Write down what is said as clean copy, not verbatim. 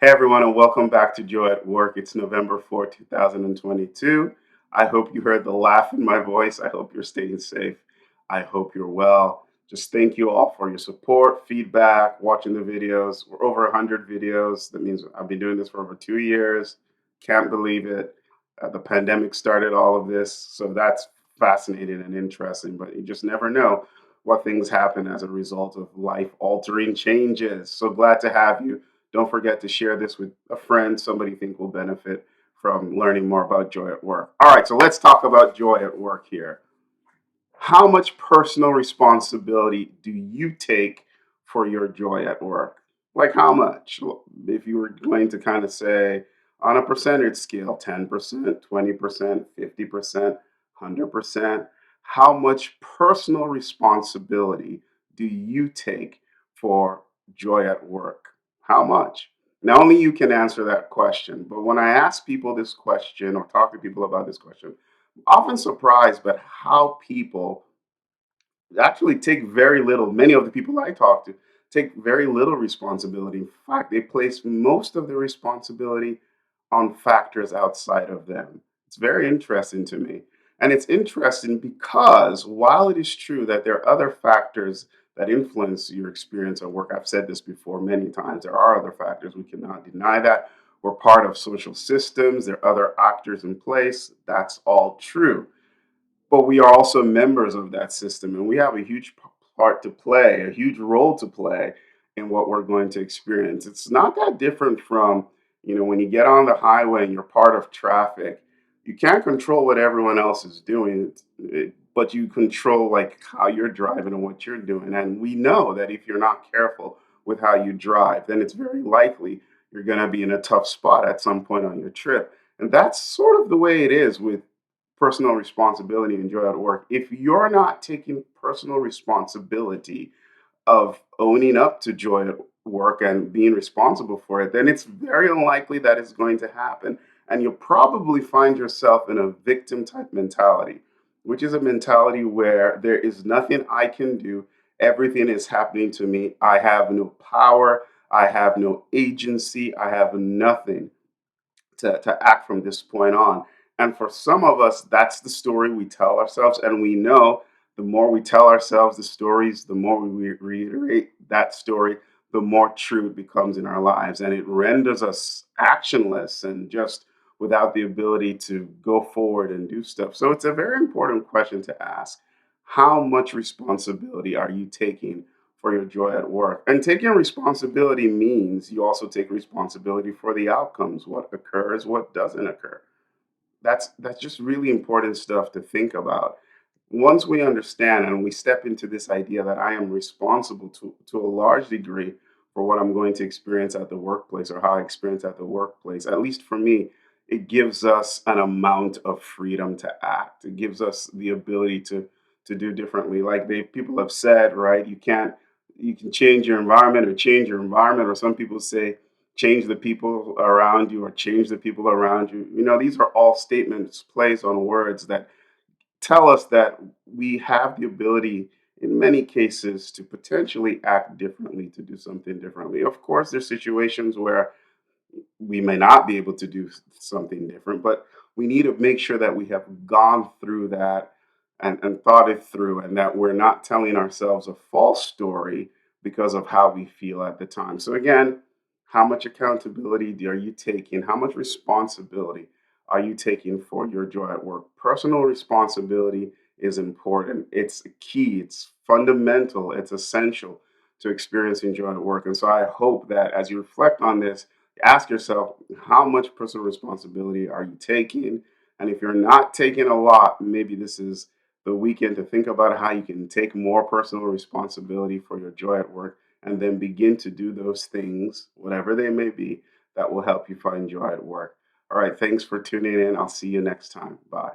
Hey everyone, and welcome back to Joy at Work. It's November 4th, 2022. I hope you heard the laugh in my voice. I hope you're staying safe. I hope you're well. Just thank you all for your support, feedback, watching the videos. We're over 100 videos. That means I've been doing this for over 2 years. Can't believe it. The pandemic started all of this. So that's fascinating and interesting, but you just never know what things happen as a result of life altering changes. So glad to have you. Don't forget to share this with a friend, somebody you think will benefit from learning more about joy at work. All right, so let's talk about joy at work here. How much personal responsibility do you take for your joy at work? Like how much? If you were going to kind of say on a percentage scale, 10%, 20%, 50%, 100%, how much personal responsibility do you take for joy at work? How much? Now, only you can answer that question. But when I ask people this question or talk to people about this question, often surprised by how people actually take very little. Many of the people I talk to take very little responsibility. In fact, they place most of the responsibility on factors outside of them. It's very interesting to me. And it's interesting because while it is true that there are other factors that influence your experience at work, I've said this before many times, there are other factors. We cannot deny that. We're part of social systems, there are other actors in place. That's all true, but we are also members of that system and we have a huge part to play, a huge role to play in what we're going to experience. It's not that different from, when you get on the highway and you're part of traffic, you can't control what everyone else is doing, but you control like how you're driving and what you're doing. And we know that if you're not careful with how you drive, then it's very likely you're going to be in a tough spot at some point on your trip. And that's sort of the way it is with personal responsibility and joy at work. If you're not taking personal responsibility of owning up to joy at work and being responsible for it, then it's very unlikely that it's going to happen. And you'll probably find yourself in a victim type mentality, which is a mentality where there is nothing I can do. Everything is happening to me. I have no power. I have no agency. I have nothing to act from this point on. And for some of us, that's the story we tell ourselves. And we know the more we tell ourselves the stories, the more we reiterate that story, the more true it becomes in our lives. And it renders us actionless and just without the ability to go forward and do stuff. So it's a very important question to ask. How much responsibility are you taking for your joy at work? And taking responsibility means you also take responsibility for the outcomes, what occurs, what doesn't occur. That's just really important stuff to think about. Once we understand and we step into this idea that I am responsible to a large degree for what I'm going to experience at the workplace or how I experience at the workplace, at least for me, it gives us an amount of freedom to act. It gives us the ability to do differently. Like people have said, right? You can change your environment or change your environment, or some people say change the people around you or change the people around you. These are all statements, plays on words that tell us that we have the ability in many cases to potentially act differently, to do something differently. Of course, there's situations where we may not be able to do something different, but we need to make sure that we have gone through that and thought it through, and that we're not telling ourselves a false story because of how we feel at the time. So, again, how much accountability are you taking? How much responsibility are you taking for your joy at work? Personal responsibility is important. It's key, it's fundamental, it's essential to experiencing joy at work. And so I hope that as you reflect on this, ask yourself, how much personal responsibility are you taking? And if you're not taking a lot, maybe this is the weekend to think about how you can take more personal responsibility for your joy at work and then begin to do those things, whatever they may be, that will help you find joy at work. All right, thanks for tuning in. I'll see you next time. Bye.